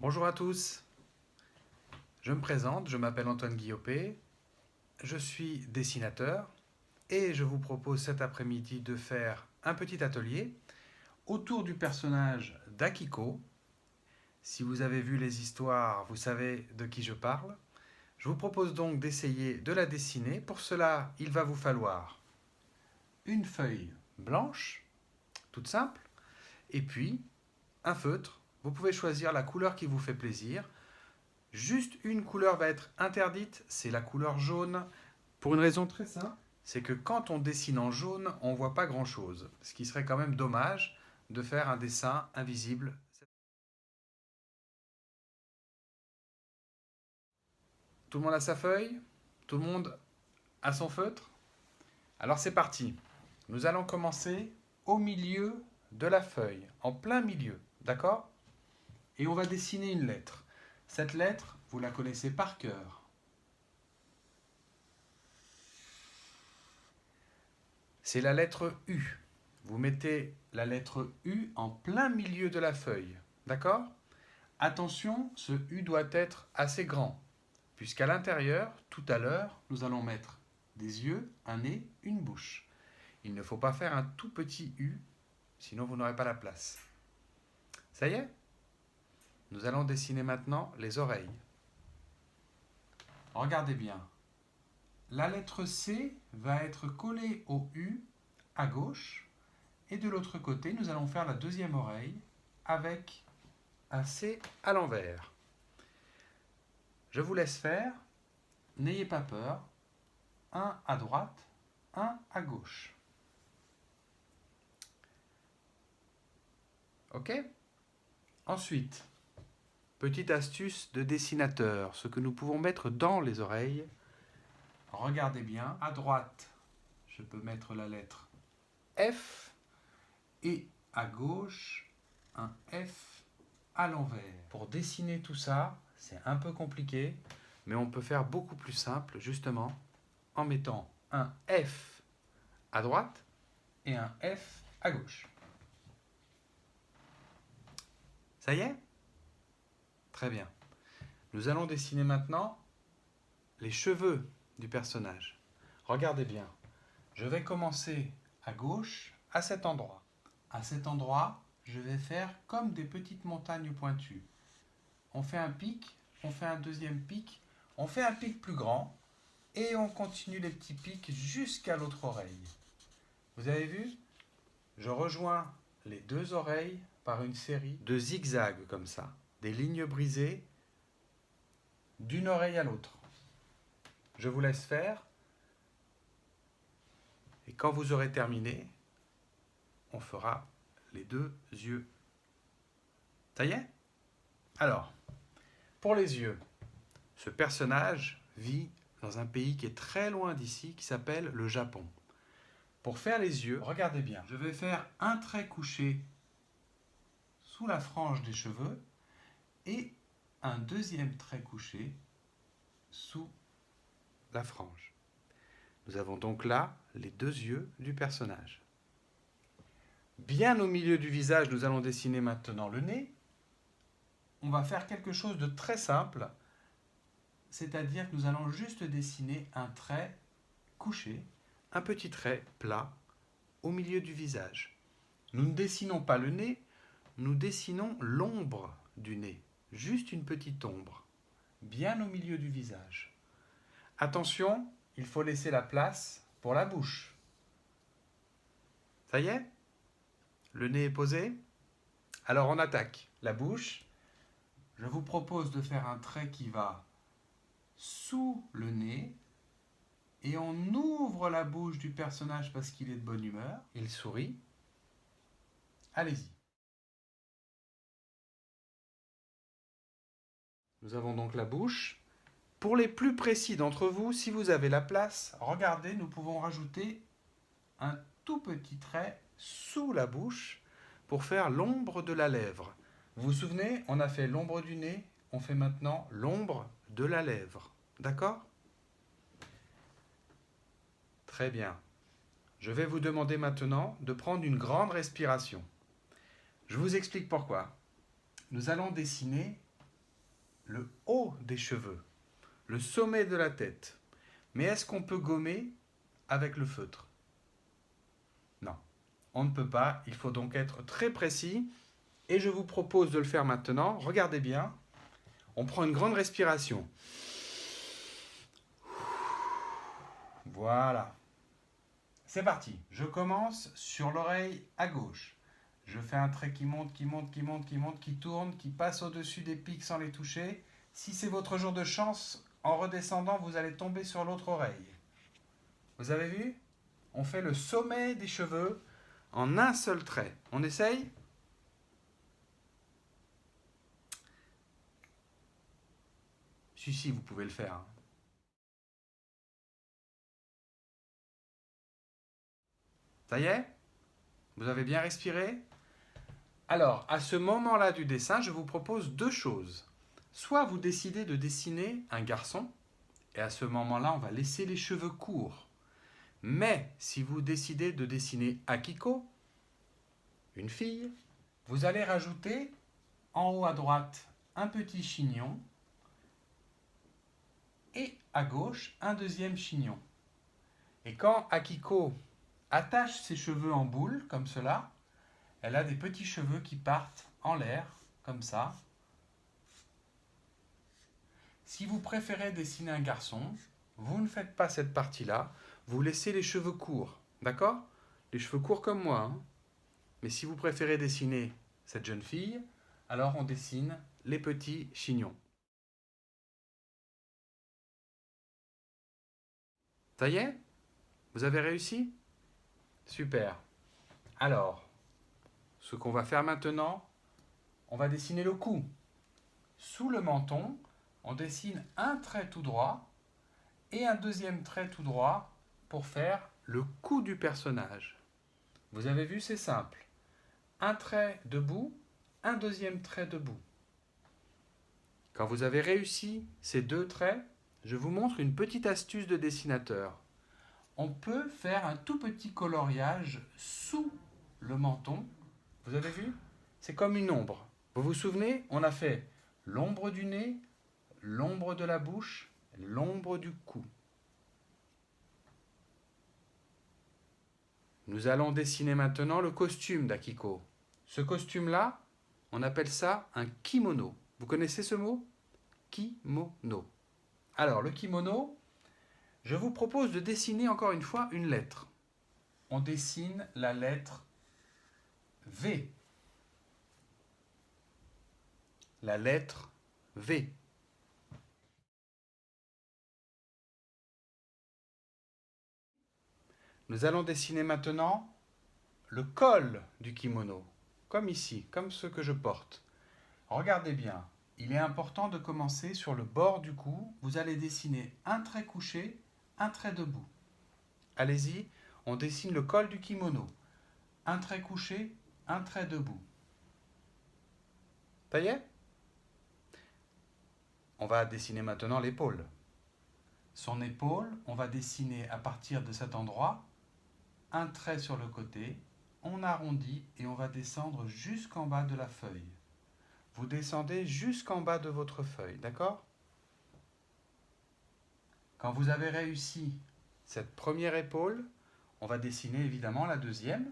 Bonjour à tous, je me présente, je m'appelle Antoine Guillopé, je suis dessinateur et je vous propose cet après-midi de faire un petit atelier autour du personnage d'Akiko. Si vous avez vu les histoires, vous savez de qui je parle. Je vous propose donc d'essayer de la dessiner. Pour cela, il va vous falloir une feuille blanche, toute simple, et puis un feutre. Vous pouvez choisir la couleur qui vous fait plaisir. Juste une couleur va être interdite, c'est la couleur jaune, pour une raison très simple, c'est que quand on dessine en jaune, on ne voit pas grand-chose, ce qui serait quand même dommage de faire un dessin invisible. Tout le monde a sa feuille? Tout le monde a son feutre? Alors c'est parti. Nous allons commencer au milieu de la feuille, en plein milieu, d'accord? Et on va dessiner une lettre. Cette lettre, vous la connaissez par cœur. C'est la lettre U. Vous mettez la lettre U en plein milieu de la feuille. D'accord? Attention, ce U doit être assez grand, puisqu'à l'intérieur, tout à l'heure, nous allons mettre des yeux, un nez, une bouche. Il ne faut pas faire un tout petit U, sinon vous n'aurez pas la place. Ça y est? Nous allons dessiner maintenant les oreilles. Regardez bien. La lettre C va être collée au U à gauche. Et de l'autre côté, nous allons faire la deuxième oreille avec un C à l'envers. Je vous laisse faire. N'ayez pas peur. Un à droite, un à gauche. Ok? Ensuite, petite astuce de dessinateur, ce que nous pouvons mettre dans les oreilles. Regardez bien. À droite, je peux mettre la lettre F et à gauche, un F à l'envers. Pour dessiner tout ça, c'est un peu compliqué, mais on peut faire beaucoup plus simple, justement, en mettant un F à droite et un F à gauche. Ça y est? Très bien. Nous allons dessiner maintenant les cheveux du personnage. Regardez bien. Je vais commencer à gauche, à cet endroit. À cet endroit, je vais faire comme des petites montagnes pointues. On fait un pic, on fait un deuxième pic, on fait un pic plus grand et on continue les petits pics jusqu'à l'autre oreille. Vous avez vu? Je rejoins les deux oreilles par une série de zigzags comme ça, des lignes brisées d'une oreille à l'autre. Je vous laisse faire et quand vous aurez terminé, on fera les deux yeux. Ça y est? Alors, pour les yeux, ce personnage vit dans un pays qui est très loin d'ici, qui s'appelle le Japon. Pour faire les yeux, regardez bien, je vais faire un trait couché sous la frange des cheveux et un deuxième trait couché sous la frange. Nous avons donc là les deux yeux du personnage. Bien au milieu du visage, nous allons dessiner maintenant le nez. On va faire quelque chose de très simple, c'est-à-dire que nous allons juste dessiner un trait couché, un petit trait plat au milieu du visage. Nous ne dessinons pas le nez, nous dessinons l'ombre du nez, juste une petite ombre, bien au milieu du visage. Attention, il faut laisser la place pour la bouche. Ça y est? Le nez est posé? Alors on attaque. La bouche, je vous propose de faire un trait qui va sous le nez et on ouvre la bouche du personnage parce qu'il est de bonne humeur. Il sourit. Allez-y. Nous avons donc la bouche. Pour les plus précis d'entre vous, si vous avez la place, regardez, nous pouvons rajouter un tout petit trait sous la bouche pour faire l'ombre de la lèvre. Vous vous souvenez, on a fait l'ombre du nez, on fait maintenant l'ombre de la lèvre. D'accord? Très bien. Je vais vous demander maintenant de prendre une grande respiration. Je vous explique pourquoi. Nous allons dessiner le haut des cheveux, le sommet de la tête. Mais est-ce qu'on peut gommer avec le feutre? Non, on ne peut pas. Il faut donc être très précis. Et je vous propose de le faire maintenant. Regardez bien. On prend une grande respiration. Voilà. C'est parti. Je commence sur l'oreille à gauche. Je fais un trait qui monte, qui monte, qui monte, qui monte, qui tourne, qui passe au-dessus des pics sans les toucher. Si c'est votre jour de chance, en redescendant, vous allez tomber sur l'autre oreille. Vous avez vu? On fait le sommet des cheveux en un seul trait. On essaye? Si, vous pouvez le faire. Ça y est? Vous avez bien respiré? Alors, à ce moment-là du dessin, je vous propose deux choses. Soit vous décidez de dessiner un garçon, et à ce moment-là, on va laisser les cheveux courts. Mais si vous décidez de dessiner Akiko, une fille, vous allez rajouter en haut à droite un petit chignon et à gauche un deuxième chignon. Et quand Akiko attache ses cheveux en boule, comme cela, elle a des petits cheveux qui partent en l'air, comme ça. Si vous préférez dessiner un garçon, vous ne faites pas cette partie-là, vous laissez les cheveux courts, d'accord? Les cheveux courts comme moi. Hein. Mais si vous préférez dessiner cette jeune fille, alors on dessine les petits chignons. Ça y est? Vous avez réussi? Super. Alors, ce qu'on va faire maintenant, on va dessiner le cou. Sous le menton, on dessine un trait tout droit et un deuxième trait tout droit pour faire le cou du personnage. Vous avez vu, c'est simple. Un trait debout, un deuxième trait debout. Quand vous avez réussi ces deux traits, je vous montre une petite astuce de dessinateur. On peut faire un tout petit coloriage sous le menton. Vous avez vu? C'est comme une ombre. Vous vous souvenez? On a fait l'ombre du nez, l'ombre de la bouche, l'ombre du cou. Nous allons dessiner maintenant le costume d'Akiko. Ce costume-là, on appelle ça un kimono. Vous connaissez ce mot? Kimono. Alors, le kimono, je vous propose de dessiner encore une fois une lettre. On dessine la lettre V. La lettre V. Nous allons dessiner maintenant le col du kimono, comme ici, comme ce que je porte. Regardez bien, il est important de commencer sur le bord du cou. Vous allez dessiner un trait couché, un trait debout. Allez-y, on dessine le col du kimono. Un trait couché, un trait debout. Ça y est? On va dessiner maintenant l'épaule. Son épaule, on va dessiner à partir de cet endroit un trait sur le côté, on arrondit et on va descendre jusqu'en bas de la feuille. Vous descendez jusqu'en bas de votre feuille, d'accord? Quand vous avez réussi cette première épaule, on va dessiner évidemment la deuxième.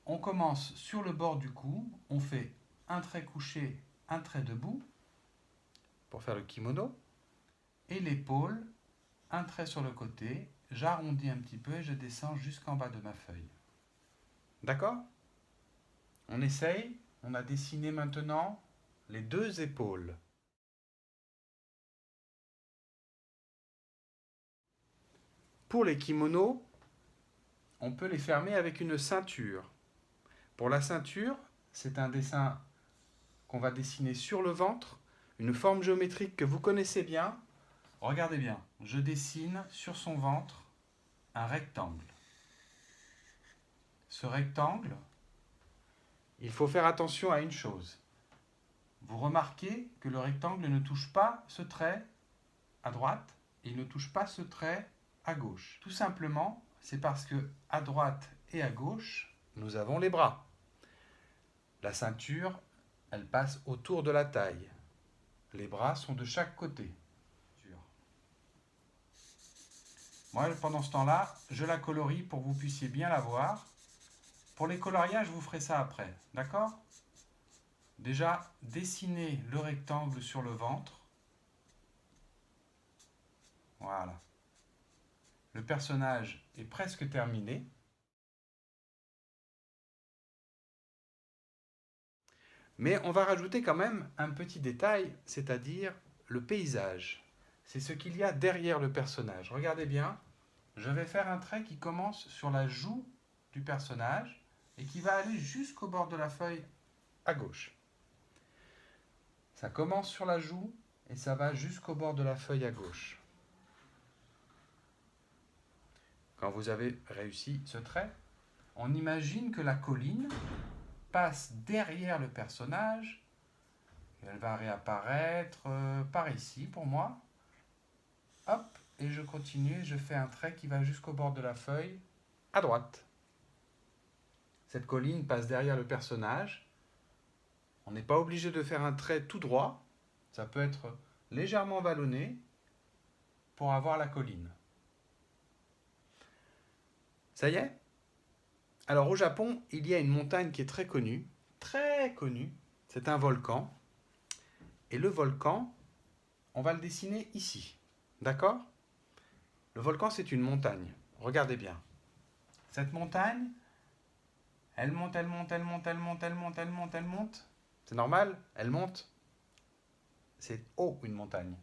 On commence sur le bord du cou, on fait un trait couché, un trait debout pour faire le kimono. Et l'épaule, un trait sur le côté, j'arrondis un petit peu et je descends jusqu'en bas de ma feuille. D'accord? On essaye. On a dessiné maintenant les deux épaules. Pour les kimonos, on peut les fermer avec une ceinture. Pour la ceinture, c'est un dessin qu'on va dessiner sur le ventre, une forme géométrique que vous connaissez bien. Regardez bien, je dessine sur son ventre un rectangle. Ce rectangle, il faut faire attention à une chose. Vous remarquez que le rectangle ne touche pas ce trait à droite et il ne touche pas ce trait à gauche. Tout simplement, c'est parce que à droite et à gauche, nous avons les bras. La ceinture, elle passe autour de la taille. Les bras sont de chaque côté. Moi, pendant ce temps-là, je la colorie pour que vous puissiez bien la voir. Pour les coloriages, je vous ferai ça après. D'accord? Déjà, dessinez le rectangle sur le ventre. Voilà. Le personnage est presque terminé. Mais on va rajouter quand même un petit détail, c'est-à-dire le paysage. C'est ce qu'il y a derrière le personnage. Regardez bien, je vais faire un trait qui commence sur la joue du personnage et qui va aller jusqu'au bord de la feuille à gauche. Ça commence sur la joue et ça va jusqu'au bord de la feuille à gauche. Quand vous avez réussi ce trait, on imagine que la colline passe derrière le personnage. Elle va réapparaître par ici pour moi. Hop, et je continue, je fais un trait qui va jusqu'au bord de la feuille à droite. Cette colline passe derrière le personnage. On n'est pas obligé de faire un trait tout droit. Ça peut être légèrement vallonné pour avoir la colline. Ça y est? Alors au Japon, il y a une montagne qui est très connue. C'est un volcan. Et le volcan, on va le dessiner ici. D'accord? Le volcan, c'est une montagne. Regardez bien. Cette montagne, elle monte, elle monte, elle monte, elle monte, elle monte, elle monte, elle monte. C'est normal, elle monte. C'est haut une montagne.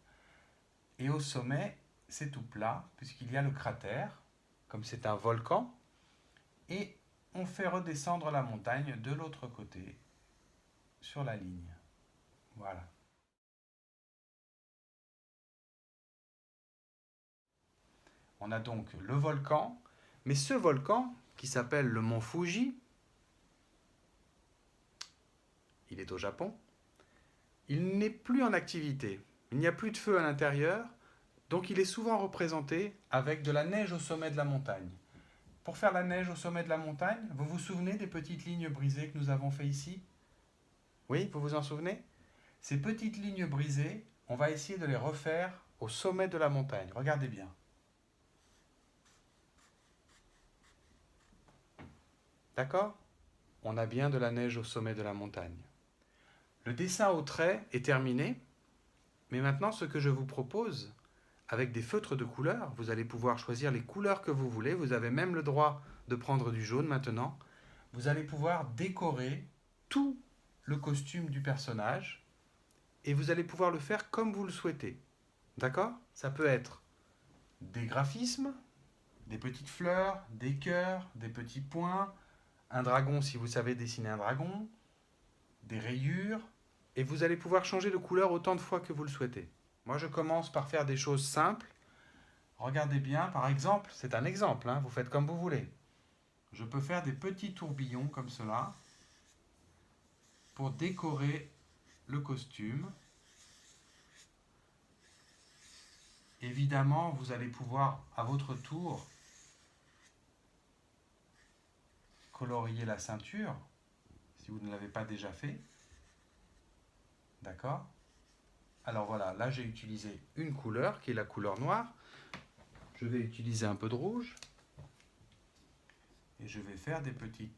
Et au sommet, c'est tout plat, puisqu'il y a le cratère, comme c'est un volcan. Et on fait redescendre la montagne de l'autre côté, sur la ligne. Voilà. On a donc le volcan, mais ce volcan, qui s'appelle le mont Fuji, il est au Japon, il n'est plus en activité. Il n'y a plus de feu à l'intérieur, donc il est souvent représenté avec de la neige au sommet de la montagne. Pour faire la neige au sommet de la montagne, vous vous souvenez des petites lignes brisées que nous avons fait ici? Oui, vous vous en souvenez? Ces petites lignes brisées, on va essayer de les refaire au sommet de la montagne. Regardez bien. D'accord? On a bien de la neige au sommet de la montagne. Le dessin au trait est terminé, mais maintenant ce que je vous propose, avec des feutres de couleur, vous allez pouvoir choisir les couleurs que vous voulez, vous avez même le droit de prendre du jaune maintenant, vous allez pouvoir décorer tout le costume du personnage et vous allez pouvoir le faire comme vous le souhaitez. D'accord? Ça peut être des graphismes, des petites fleurs, des cœurs, des petits points, un dragon si vous savez dessiner un dragon, des rayures, et vous allez pouvoir changer de couleur autant de fois que vous le souhaitez. Moi, je commence par faire des choses simples. Regardez bien, par exemple, c'est un exemple, hein, vous faites comme vous voulez. Je peux faire des petits tourbillons comme cela pour décorer le costume. Évidemment, vous allez pouvoir, à votre tour, colorier la ceinture, si vous ne l'avez pas déjà fait. D'accord? Alors voilà, là j'ai utilisé une couleur qui est la couleur noire. Je vais utiliser un peu de rouge. Et je vais faire des petits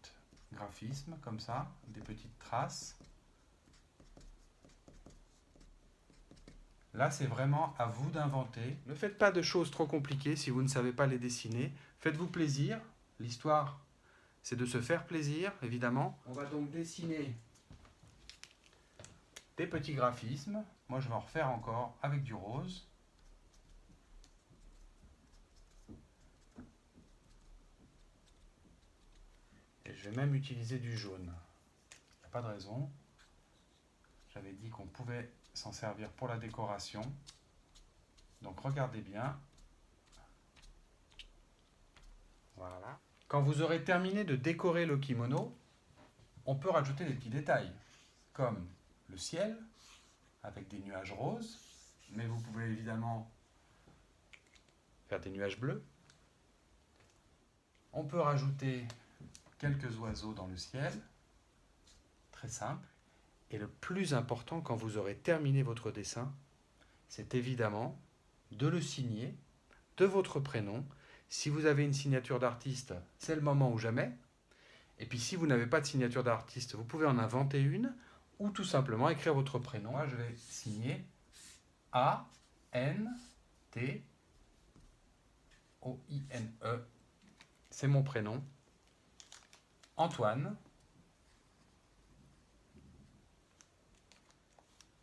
graphismes comme ça, des petites traces. Là, c'est vraiment à vous d'inventer. Ne faites pas de choses trop compliquées si vous ne savez pas les dessiner. Faites-vous plaisir. L'histoire, c'est de se faire plaisir, évidemment. On va donc dessiner des petits graphismes. Moi, je vais en refaire encore avec du rose. Et je vais même utiliser du jaune. Il n'y a pas de raison. J'avais dit qu'on pouvait s'en servir pour la décoration. Donc regardez bien. Voilà. Quand vous aurez terminé de décorer le kimono, on peut rajouter des petits détails, comme le ciel, avec des nuages roses, mais vous pouvez évidemment faire des nuages bleus. On peut rajouter quelques oiseaux dans le ciel, très simple. Et le plus important quand vous aurez terminé votre dessin, c'est évidemment de le signer de votre prénom. Si vous avez une signature d'artiste, c'est le moment ou jamais. Et puis si vous n'avez pas de signature d'artiste, vous pouvez en inventer une ou tout simplement écrire votre prénom. Moi, je vais signer A-N-T-O-I-N-E. C'est mon prénom. Antoine.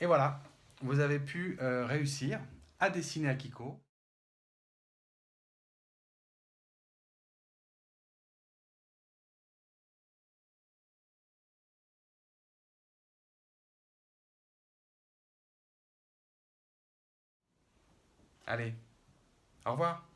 Et voilà, vous avez pu réussir à dessiner Akiko. Allez, au revoir.